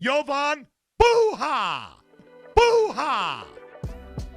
Jovan Buha! Buha!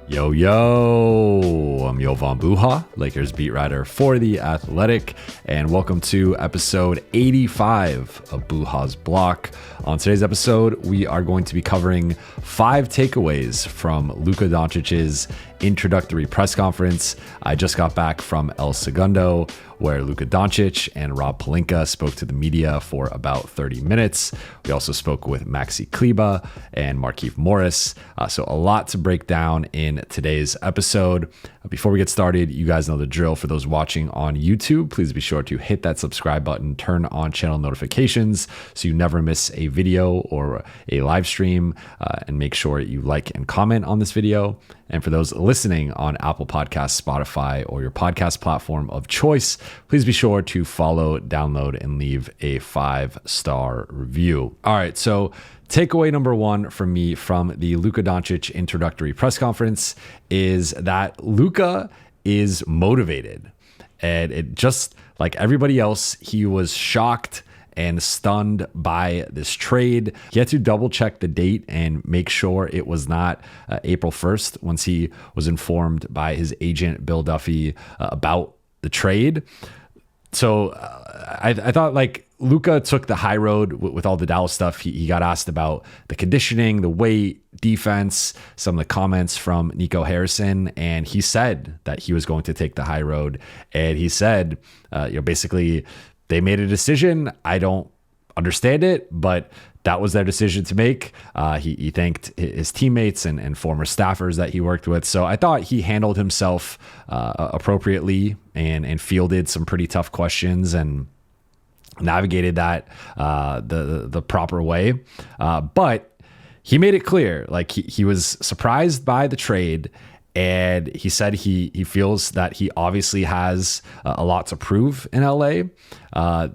Yo, I'm Jovan Buha, Lakers beat writer for The Athletic, and welcome to episode 85 of Buha's Block. On today's episode, we are going to be covering 5 takeaways from Luka Doncic's introductory press conference. I just got back from El Segundo, where Luka Doncic and Rob Pelinka spoke to the media for about 30 minutes. We also spoke with Maxi, Kleber and Markieff Morris. So a lot to break down in today's episode. Before we get started, you guys know the drill. For those watching on YouTube, please be sure to hit that subscribe button, turn on channel notifications so you never miss a video or a live stream, and make sure you like and comment on this video. And for those listening on Apple Podcasts, Spotify, or your podcast platform of choice, please be sure to follow, download, and leave a 5-star review. All right, so takeaway number 1 from me from the Luka Doncic introductory press conference is that Luka is motivated. And it just like everybody else, he was shocked and stunned by this trade. He had to double check the date and make sure it was not April 1st once he was informed by his agent, Bill Duffy, about the trade. So I thought like Luka took the high road with all the Dallas stuff. He got asked about the conditioning, the weight, defense, some of the comments from Nico Harrison, and he said that he was going to take the high road. And he said, basically, they made a decision. I don't understand it, but that was their decision to make. He thanked his teammates and former staffers that he worked with. So I thought he handled himself appropriately and fielded some pretty tough questions and navigated that the proper way. But he made it clear, like he was surprised by the trade. And he said he feels that he obviously has a lot to prove in LA.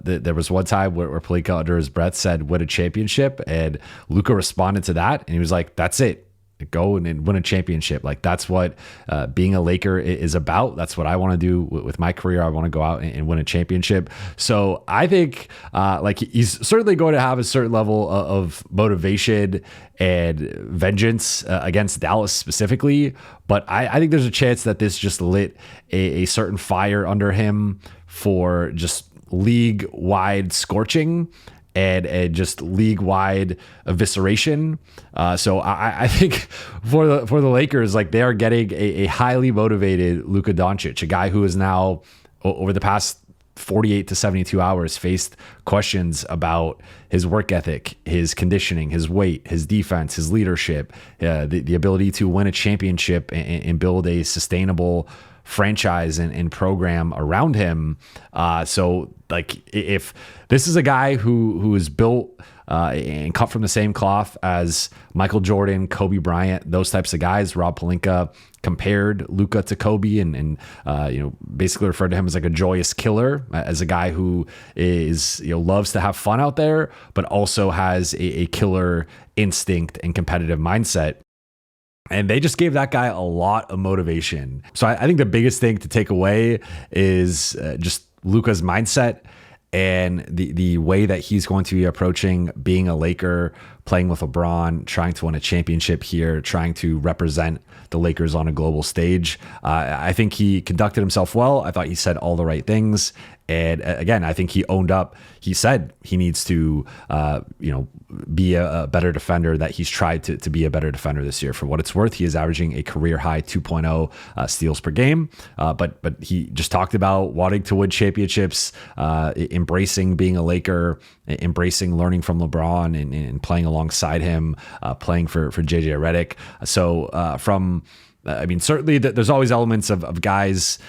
There was one time where Pelinka under his breath said, "Win a championship," and Luka responded to that, and he was like, "That's it. Go and win a championship." Like that's what being a Laker is about. That's what I want to do with my career. I want to go out and win a championship. So I think like he's certainly going to have a certain level of motivation and vengeance against Dallas specifically. But I think there's a chance that this just lit a certain fire under him for just league-wide scorching and just league-wide evisceration. So I think for the Lakers, like they are getting a highly motivated Luka Doncic, a guy who is now over the past 48 to 72 hours faced questions about his work ethic, his conditioning, his weight, his defense, his leadership, the ability to win a championship and build a sustainable franchise and program around him. So like if this is a guy who is built and cut from the same cloth as Michael Jordan, Kobe Bryant, those types of guys, Rob Pelinka compared Luka to Kobe and basically referred to him as like a joyous killer, as a guy who is loves to have fun out there, but also has a killer instinct and competitive mindset. And they just gave that guy a lot of motivation. So I think the biggest thing to take away is just Luka's mindset and the way that he's going to be approaching being a Laker, playing with LeBron, trying to win a championship here, trying to represent the Lakers on a global stage. I think he conducted himself well. I thought he said all the right things. And again, I think he owned up. He said he needs to, be a better defender, that he's tried to be a better defender this year. For what it's worth, he is averaging a career high 2.0 steals per game. But he just talked about wanting to win championships, embracing being a Laker, embracing learning from LeBron and playing alongside him, playing for JJ Redick. So certainly there's always elements of guys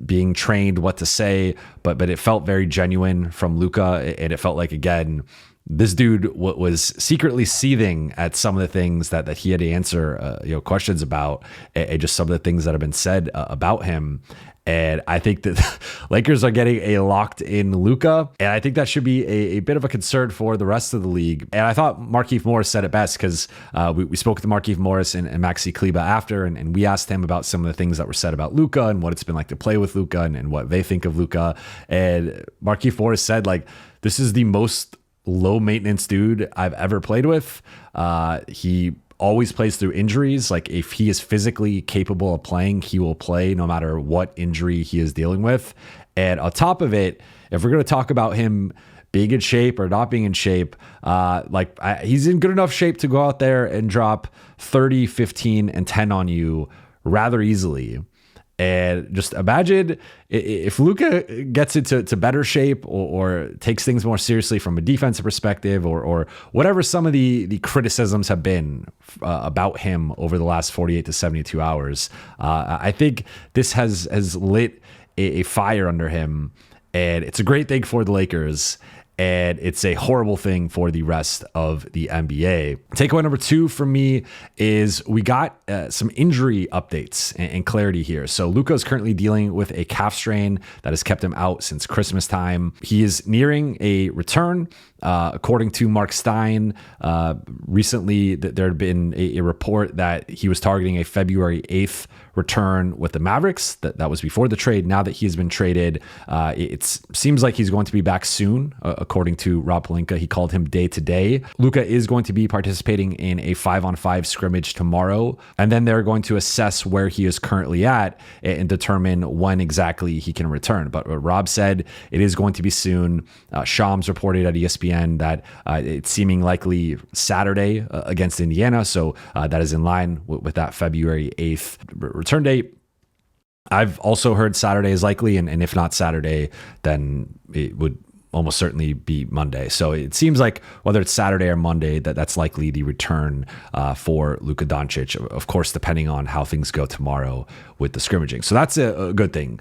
being trained what to say, but it felt very genuine from Luka, and it felt like, again, this dude was secretly seething at some of the things that he had to answer questions about, and just some of the things that have been said about him. And I think that Lakers are getting a locked-in Luka, and I think that should be a bit of a concern for the rest of the league. And I thought Markieff Morris said it best, because we spoke to Markieff Morris and Maxi, Kleber after, and we asked him about some of the things that were said about Luka and what it's been like to play with Luka and what they think of Luka. And Markieff Morris said, like, this is the most low maintenance dude I've ever played with. He always plays through injuries. Like if he is physically capable of playing, he will play no matter what injury he is dealing with. And on top of it, if we're going to talk about him being in shape or not being in shape, he's in good enough shape to go out there and drop 30, 15, and 10 on you rather easily. And just imagine if Luka gets into better shape or takes things more seriously from a defensive perspective or whatever some of the criticisms have been about him over the last 48 to 72 hours. I think this has lit a fire under him, and it's a great thing for the Lakers. And it's a horrible thing for the rest of the NBA. Takeaway number 2 from me is we got some injury updates and clarity here. So Luka is currently dealing with a calf strain that has kept him out since Christmas time. He is nearing a return. According to Mark Stein, recently there had been a report that he was targeting a February 8th return with the Mavericks. That was before the trade. Now that he has been traded, it seems like he's going to be back soon, according to Rob Pelinka. He called him day to day. Luka is going to be participating in a 5-on-5 scrimmage tomorrow, and then they're going to assess where he is currently at and determine when exactly he can return. But Rob said it is going to be soon. Shams reported at ESPN that it's seeming likely Saturday against Indiana. So that is in line with that February 8th return date. I've also heard Saturday is likely, and if not Saturday, then it would almost certainly be Monday. So it seems like whether it's Saturday or Monday, that's likely the return for Luka Doncic, of course, depending on how things go tomorrow with the scrimmaging. So that's a good thing.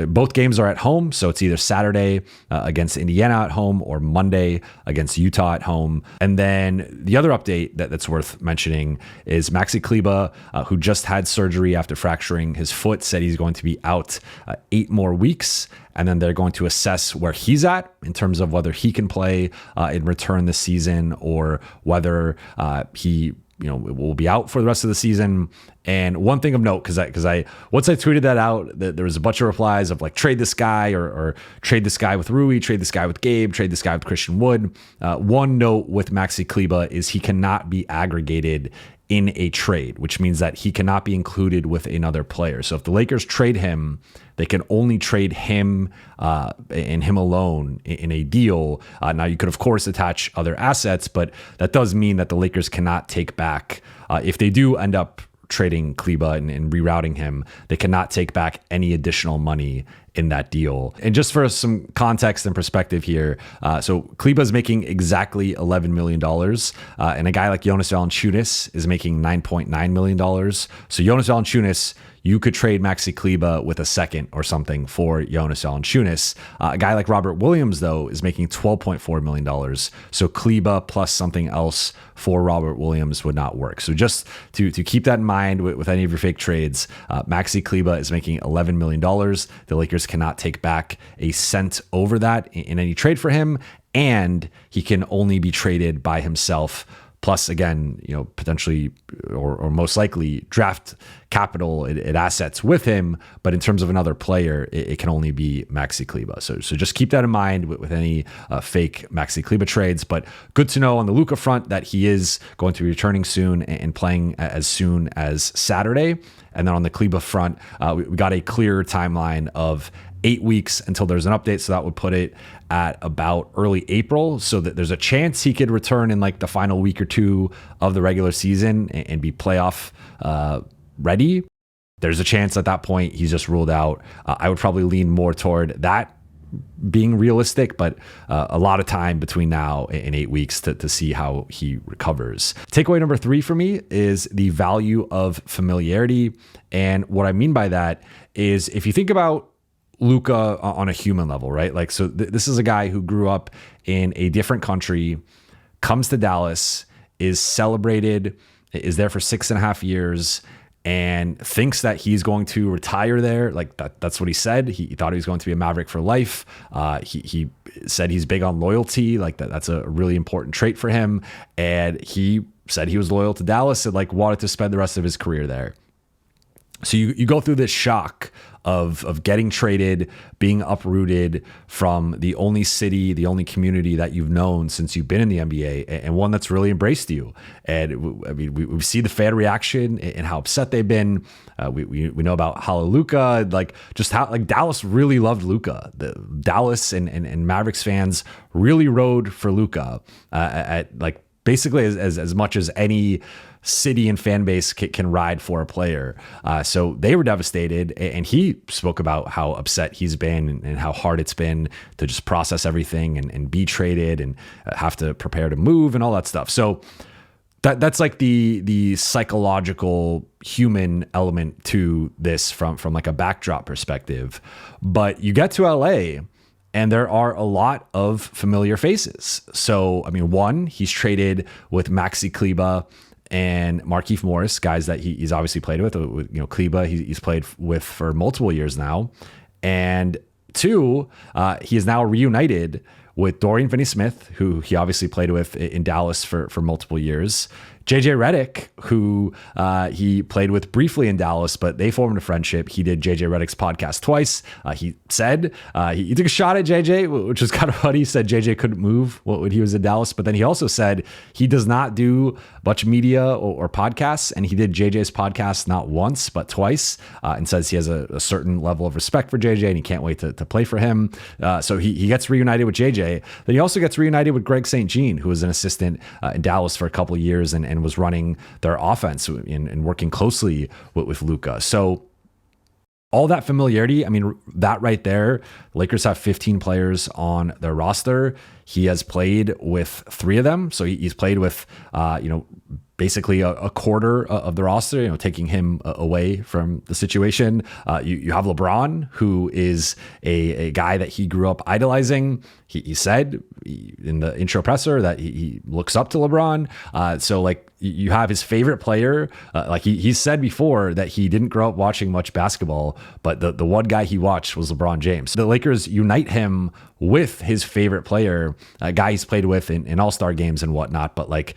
Both games are at home, so it's either Saturday against Indiana at home or Monday against Utah at home. And then the other update that's worth mentioning is Maxi Kleber, who just had surgery after fracturing his foot, said he's going to be out 8 more weeks. And then they're going to assess where he's at in terms of whether he can play in return this season or whether he will be out for the rest of the season. And one thing of note, because I once I tweeted that out, there was a bunch of replies of like trade this guy or trade this guy with Rui, trade this guy with Gabe, trade this guy with Christian Wood. One note with Maxi Kleber is he cannot be aggregated in a trade, which means that he cannot be included with another player. So if the Lakers trade him, they can only trade him and him alone in a deal. Now, you could, of course, attach other assets, but that does mean that the Lakers cannot take back, if they do end up trading Kleber and rerouting him, they cannot take back any additional money in that deal. And just for some context and perspective here, so Kleber is making exactly $11 million, and a guy like Jonas Valanciunas is making $9.9 million. So Jonas Valanciunas, you could trade Maxi Kleber with a second or something for Jonas Valanciunas. A guy like Robert Williams, though, is making $12.4 million. So Kleber plus something else for Robert Williams would not work. So just to keep that in mind with any of your fake trades, Maxi Kleber is making $11 million. The Lakers cannot take back a cent over that in any trade for him, and he can only be traded by himself. Plus, again, potentially or most likely draft capital and assets with him. But in terms of another player, it can only be Maxi Kleber. So just keep that in mind with any fake Maxi Kleber trades. But good to know on the Luka front that he is going to be returning soon and playing as soon as Saturday. And then on the Kleber front, we got a clearer timeline of 8 weeks until there's an update. So that would put it at about early April, so that there's a chance he could return in like the final week or two of the regular season and be playoff ready. There's a chance at that point he's just ruled out. I would probably lean more toward that being realistic, but a lot of time between now and 8 weeks to see how he recovers. Takeaway number 3 for me is the value of familiarity. And what I mean by that is if you think about Luka on a human level, right? Like, so this is a guy who grew up in a different country, comes to Dallas, is celebrated, is there for 6.5 years, and thinks that he's going to retire there. Like that's what he said. He thought he was going to be a Maverick for life. He said he's big on loyalty. Like that's a really important trait for him. And he said he was loyal to Dallas and like wanted to spend the rest of his career there. So you go through this shock of getting traded, being uprooted from the only city, the only community that you've known since you've been in the NBA, and one that's really embraced you. And I mean, we see the fan reaction and how upset they've been. We know about Luka, like just how like Dallas really loved Luka. The Dallas and Mavericks fans really rode for Luka at like basically as much as any city and fan base can ride for a player. So they were devastated, and he spoke about how upset he's been and how hard it's been to just process everything and be traded and have to prepare to move and all that stuff. So that's like the psychological human element to this from like a backdrop perspective. But you get to LA and there are a lot of familiar faces. So, I mean, one, he's traded with Maxi, Kleber, and Markieff Morris, guys that he's obviously played with. You know, Kleber, he's played with for multiple years now. And two, he is now reunited with Dorian Finney-Smith, who he obviously played with in Dallas for multiple years. JJ Redick, who he played with briefly in Dallas, but they formed a friendship. He did JJ Redick's podcast twice. He said he took a shot at JJ, which was kind of funny. He said JJ couldn't move when he was in Dallas, but then he also said he does not do much media or podcasts, and he did JJ's podcast not once but twice, and says he has a certain level of respect for JJ and he can't wait to play for him. So he gets reunited with JJ. Then he also gets reunited with Greg St. Jean, who was an assistant in Dallas for a couple of years and was running their offense and working closely with Luka. So all that familiarity, I mean, that right there, Lakers have 15 players on their roster. He has played with 3 of them. So he's played with, basically a quarter of the roster, taking him away from the situation. You have LeBron, who is a guy that he grew up idolizing. He said in the intro presser that he looks up to LeBron. So like you have his favorite player. Like he said before that he didn't grow up watching much basketball, but the one guy he watched was LeBron James. The Lakers unite him with his favorite player, a guy he's played with in all-star games and whatnot. But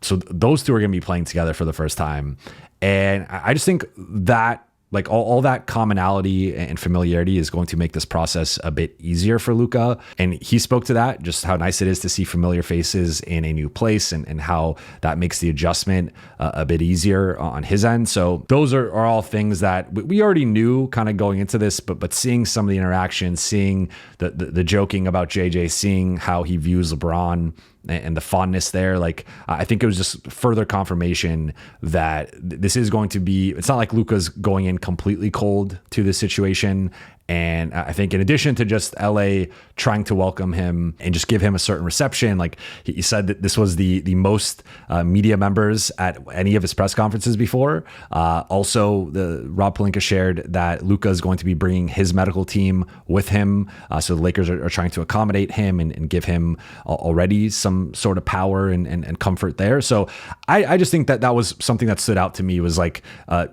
so those two are going to be playing together for the first time. And I just think that like all that commonality and familiarity is going to make this process a bit easier for Luka. And he spoke to that, just how nice it is to see familiar faces in a new place and how that makes the adjustment a bit easier on his end. So those are all things that we already knew kind of going into this, but seeing some of the interactions, seeing the joking about JJ, seeing how he views LeBron and the fondness there, like I think it was just further confirmation that this is going to be, it's not like Luka's going in completely cold to this situation. And I think in addition to just LA trying to welcome him and just give him a certain reception, like he said that this was the most media members at any of his press conferences before. Also, the Rob Pelinka shared that Luka is going to be bringing his medical team with him. So the Lakers are trying to accommodate him and give him already some sort of power and comfort there. So I just think that was something that stood out to me, was like,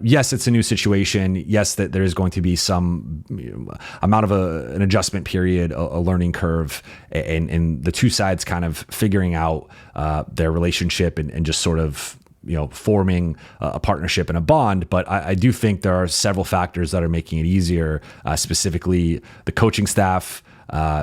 yes, it's a new situation. Yes, that there is going to be some amount of an adjustment period, a learning curve, and the two sides kind of figuring out their relationship and just sort of forming a partnership and a bond. But I do think there are several factors that are making it easier, specifically the coaching staff,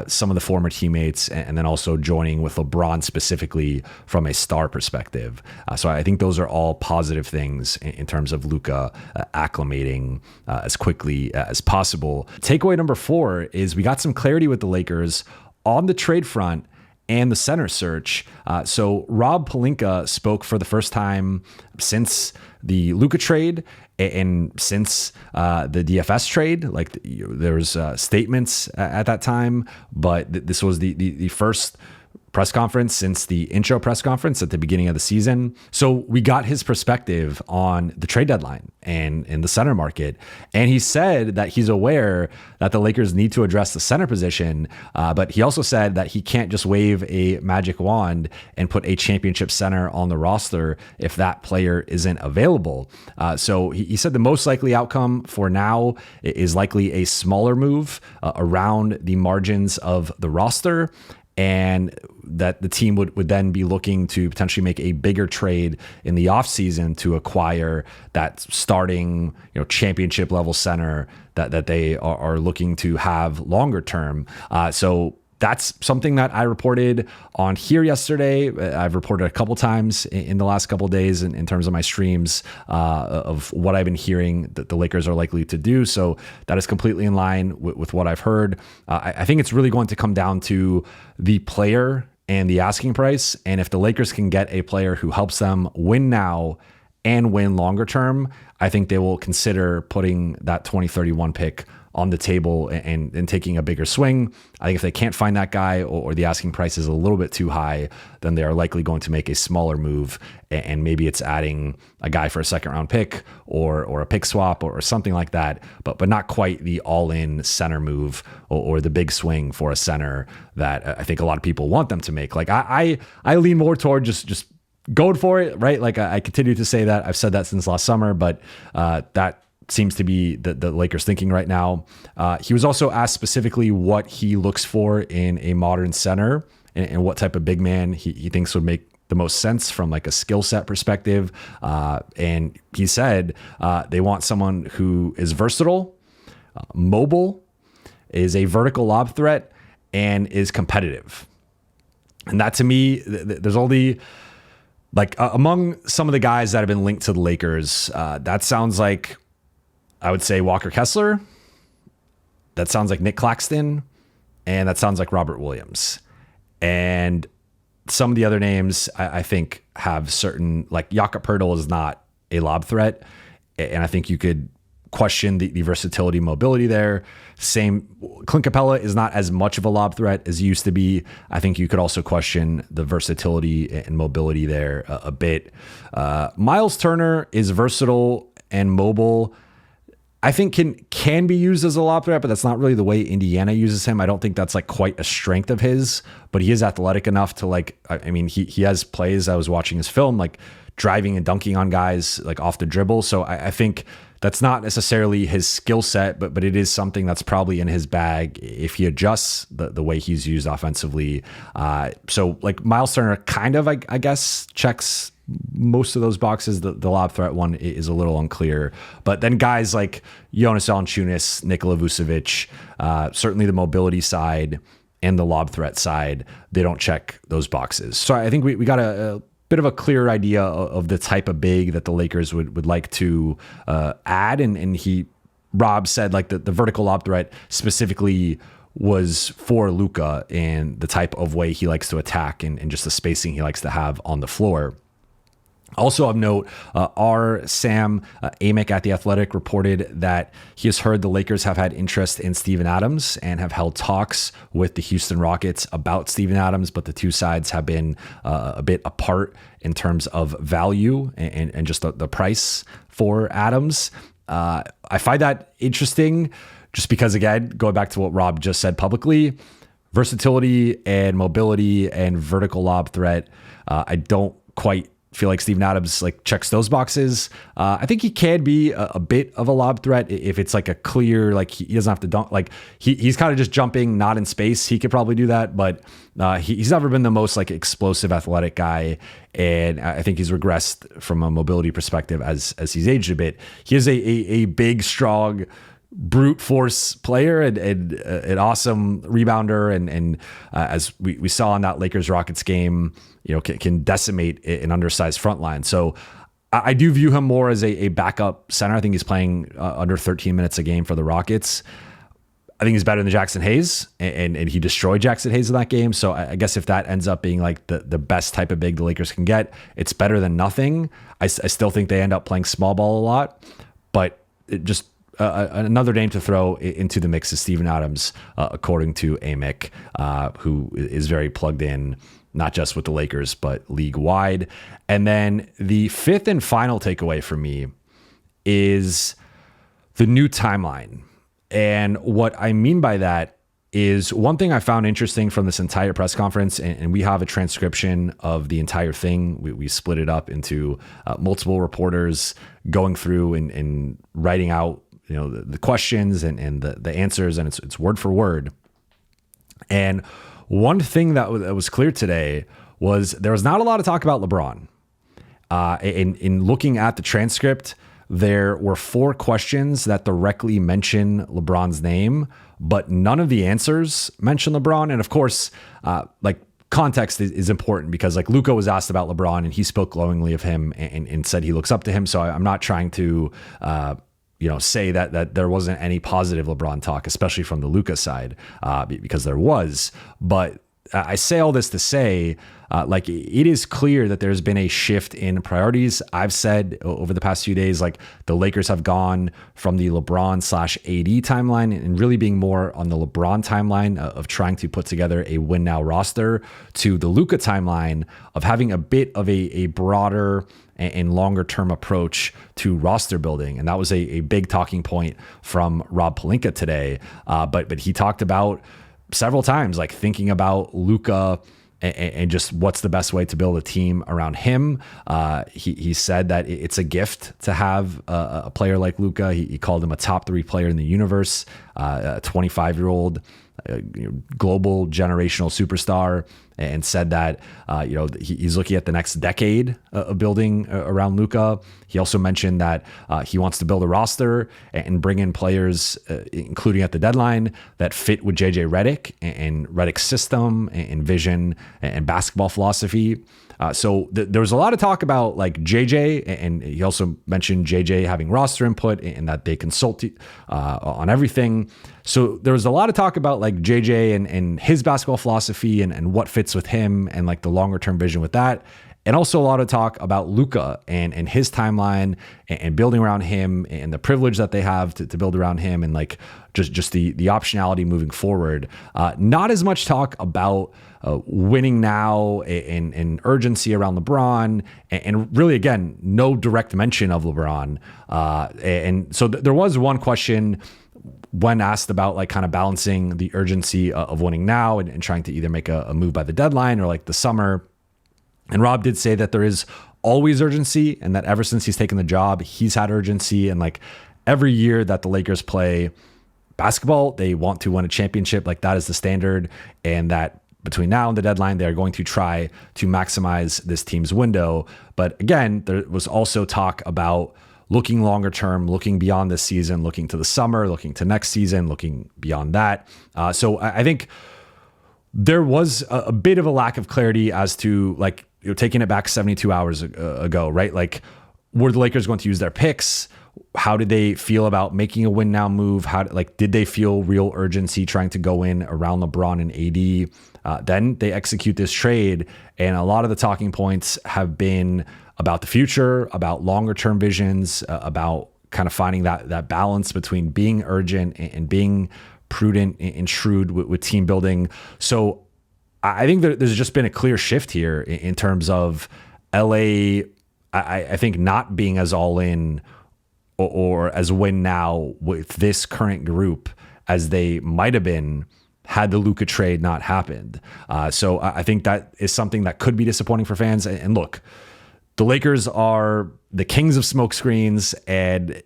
some of the former teammates, and then also joining with LeBron specifically from a star perspective. So I think those are all positive things in terms of Luka acclimating as quickly as possible. Takeaway number 4 is we got some clarity with the Lakers on the trade front and the center search. So Rob Pelinka spoke for the first time since the Luka trade and since the DFS trade. Like there was statements at that time, but this was the first press conference since the intro press conference at the beginning of the season. So we got his perspective on the trade deadline and in the center market. And he said that he's aware that the Lakers need to address the center position, but he also said that he can't just wave a magic wand and put a championship center on the roster if that player isn't available. So he said the most likely outcome for now is likely a smaller move around the margins of the roster. and that the team would then be looking to potentially make a bigger trade in the offseason to acquire that starting, championship level center that they are looking to have longer term. So that's something that I reported on here yesterday. I've reported a couple times in the last couple of days in terms of my streams of what I've been hearing that the Lakers are likely to do. So that is completely in line with what I've heard. I think it's really going to come down to the player and the asking price. And if the Lakers can get a player who helps them win now and win longer term, I think they will consider putting that 2031 pick on the table and taking a bigger swing. I think if they can't find that guy or the asking price is a little bit too high, then they are likely going to make a smaller move, and maybe it's adding a guy for a second round pick or a pick swap or something like that, but not quite the all-in center move or the big swing for a center that I think a lot of people want them to make. Like I lean more toward just going for it, right? Like I continue to say that. I've said that since last summer, but that seems to be the Lakers thinking right now. He was also asked specifically what he looks for in a modern center and what type of big man he thinks would make the most sense from like a skill set perspective. And he said they want someone who is versatile, mobile, is a vertical lob threat, and is competitive. And that to me, there's only among some of the guys that have been linked to the Lakers, that sounds like, I would say, Walker Kessler. That sounds like Nick Claxton. And that sounds like Robert Williams. And some of the other names I think have certain, like Jakob Poeltl is not a lob threat. And I think you could question the versatility, mobility there. Same, Clint Capella is not as much of a lob threat as he used to be. I think you could also question the versatility and mobility there a bit. Miles Turner is versatile and mobile. I think can be used as a lob threat, but that's not really the way Indiana uses him. I don't think that's like quite a strength of his, but he is athletic enough to he has plays. I was watching his film, like driving and dunking on guys like off the dribble. So I think that's not necessarily his skill set, but it is something that's probably in his bag if he adjusts the way he's used offensively. So like Miles Turner kind of, I guess, checks most of those boxes. The lob threat one is a little unclear, but then guys like Jonas Valanciunas, Nikola Vucevic, certainly the mobility side and the lob threat side, they don't check those boxes. So I think we got a bit of a clearer idea of the type of big that the Lakers would like to add. And Rob said like the vertical lob threat specifically was for Luka and the type of way he likes to attack and just the spacing he likes to have on the floor. Also of note, Sam Amick at The Athletic reported that he has heard the Lakers have had interest in Steven Adams and have held talks with the Houston Rockets about Steven Adams, but the two sides have been a bit apart in terms of value and just the price for Adams. I find that interesting just because, again, going back to what Rob just said publicly, versatility and mobility and vertical lob threat, I don't quite feel like Steven Adams like checks those boxes. I think he can be a bit of a lob threat if it's like a clear, like he doesn't have to dunk, like he's kind of just jumping, not in space. He could probably do that, but he's never been the most like explosive athletic guy. And I think he's regressed from a mobility perspective as he's aged a bit. He is a big, strong, brute force player and an awesome rebounder. And as we saw in that Lakers Rockets game, can decimate an undersized front line. So I do view him more as a backup center. I think he's playing under 13 minutes a game for the Rockets. I think he's better than Jackson Hayes, and he destroyed Jackson Hayes in that game. So I guess if that ends up being like the best type of big the Lakers can get, it's better than nothing. I still think they end up playing small ball a lot, but it just another name to throw into the mix is Steven Adams, according to Amick, who is very plugged in, not just with the Lakers, but league wide. And then the fifth and final takeaway for me is the new timeline. And what I mean by that is one thing I found interesting from this entire press conference, and we have a transcription of the entire thing. We split it up into multiple reporters going through and writing out the questions and the answers, and it's word for word. And one thing that was clear today was there was not a lot of talk about LeBron. In looking at the transcript, there were 4 questions that directly mention LeBron's name, but none of the answers mention LeBron. And of course, context is important because like Luka was asked about LeBron and he spoke glowingly of him and said he looks up to him. So I'm not trying to, say that there wasn't any positive LeBron talk, especially from the Luka side, because there was. But I say all this to say, it is clear that there's been a shift in priorities. I've said over the past few days, like the Lakers have gone from the LeBron/AD timeline and really being more on the LeBron timeline of trying to put together a win now roster to the Luka timeline of having a bit of a broader and longer term approach to roster building. And that was a big talking point from Rob Pelinka today. But he talked about several times, like thinking about Luka and just what's the best way to build a team around him. He said that it's a gift to have a player like Luka. He called him a top 3 player in the universe, a 25-year-old global generational superstar, and said that he's looking at the next decade of building around Luka. He also mentioned that he wants to build a roster and bring in players, including at the deadline, that fit with JJ Redick and Redick's system and vision and basketball philosophy. So there was a lot of talk about like JJ, and he also mentioned JJ having roster input and that they consult on everything. So there was a lot of talk about like JJ and his basketball philosophy and what fits with him and like the longer term vision with that. And also a lot of talk about Luka and his timeline and building around him and the privilege that they have to build around him and like just the optionality moving forward. Not as much talk about winning now and urgency around LeBron and really, again, no direct mention of LeBron. And so there was one question when asked about like kind of balancing the urgency of winning now and trying to either make a move by the deadline or like the summer. And Rob did say that there is always urgency and that ever since he's taken the job, he's had urgency. And like every year that the Lakers play basketball, they want to win a championship. Like that is the standard. And that between now and the deadline, they're going to try to maximize this team's window. But again, there was also talk about looking longer term, looking beyond this season, looking to the summer, looking to next season, looking beyond that. So I think there was a bit of a lack of clarity as to like, taking it back 72 hours ago, right? Like, were the Lakers going to use their picks? How did they feel about making a win now move? Did they feel real urgency trying to go in around LeBron and AD? Then they execute this trade, and a lot of the talking points have been about the future, about longer term visions, about kind of finding that balance between being urgent and being prudent and shrewd with team building. So I think there's just been a clear shift here in terms of LA, I think not being as all in or as win now with this current group as they might have been had the Luka trade not happened. So I think that is something that could be disappointing for fans. And look, the Lakers are the kings of smoke screens, and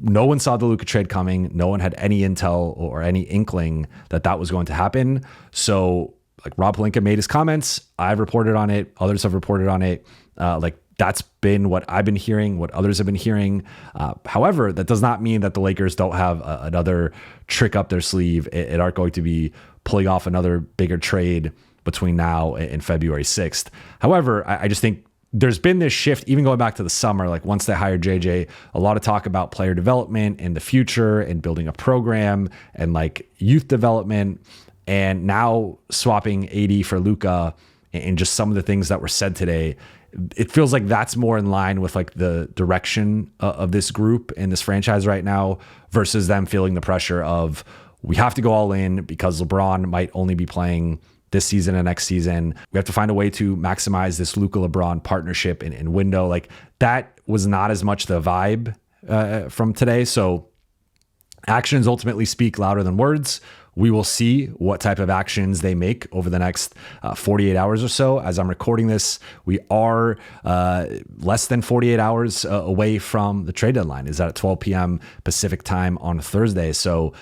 no one saw the Luka trade coming. No one had any intel or any inkling that was going to happen. So like Rob Pelinka made his comments. I've reported on it. Others have reported on it. That's been what I've been hearing, what others have been hearing. However, that does not mean that the Lakers don't have another trick up their sleeve and aren't going to be pulling off another bigger trade between now and February 6th. However, I just think there's been this shift, even going back to the summer, like once they hired JJ, a lot of talk about player development and the future and building a program and like youth development. And now swapping AD for Luka and just some of the things that were said today, it feels like that's more in line with like the direction of this group and this franchise right now versus them feeling the pressure of we have to go all in because LeBron might only be playing this season and next season. We have to find a way to maximize this Luka LeBron partnership and window. Like that was not as much the vibe from today. So actions ultimately speak louder than words. We will see what type of actions they make over the next 48 hours or so. As I'm recording this, we are less than 48 hours away from the trade deadline. Is that at 12 p.m. Pacific time on Thursday. So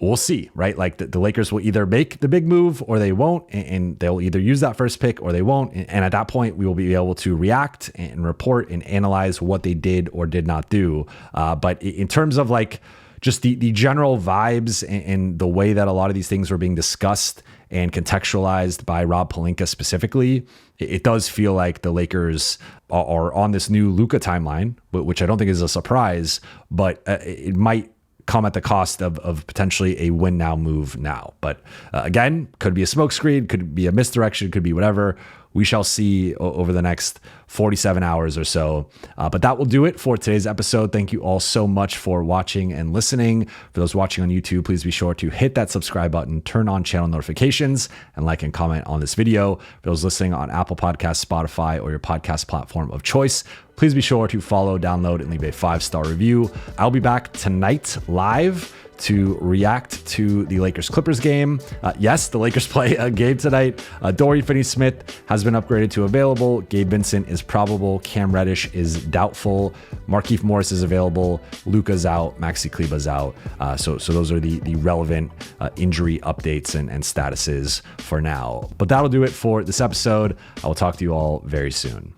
we'll see, right? Like the Lakers will either make the big move or they won't, and they'll either use that first pick or they won't. And at that point, we will be able to react and report and analyze what they did or did not do. But in terms of like just the general vibes and the way that a lot of these things were being discussed and contextualized by Rob Pelinka specifically, it does feel like the Lakers are on this new Luka timeline, which I don't think is a surprise, but it might come at the cost of potentially a win now, move now. But again, could be a smokescreen, could be a misdirection, could be whatever. We shall see over the next 47 hours or so. But that will do it for today's episode. Thank you all so much for watching and listening. For those watching on YouTube, please be sure to hit that subscribe button, turn on channel notifications, and like and comment on this video. For those listening on Apple Podcasts, Spotify, or your podcast platform of choice, please be sure to follow, download, and leave a 5-star review. I'll be back tonight live to react to the Lakers-Clippers game. Yes, the Lakers play a game tonight. Dorian Finney-Smith has been upgraded to available. Gabe Vincent is probable. Cam Reddish is doubtful. Markieff Morris is available. Luka's out. Maxi Kleber's out. So those are the relevant injury updates and statuses for now. But that'll do it for this episode. I will talk to you all very soon.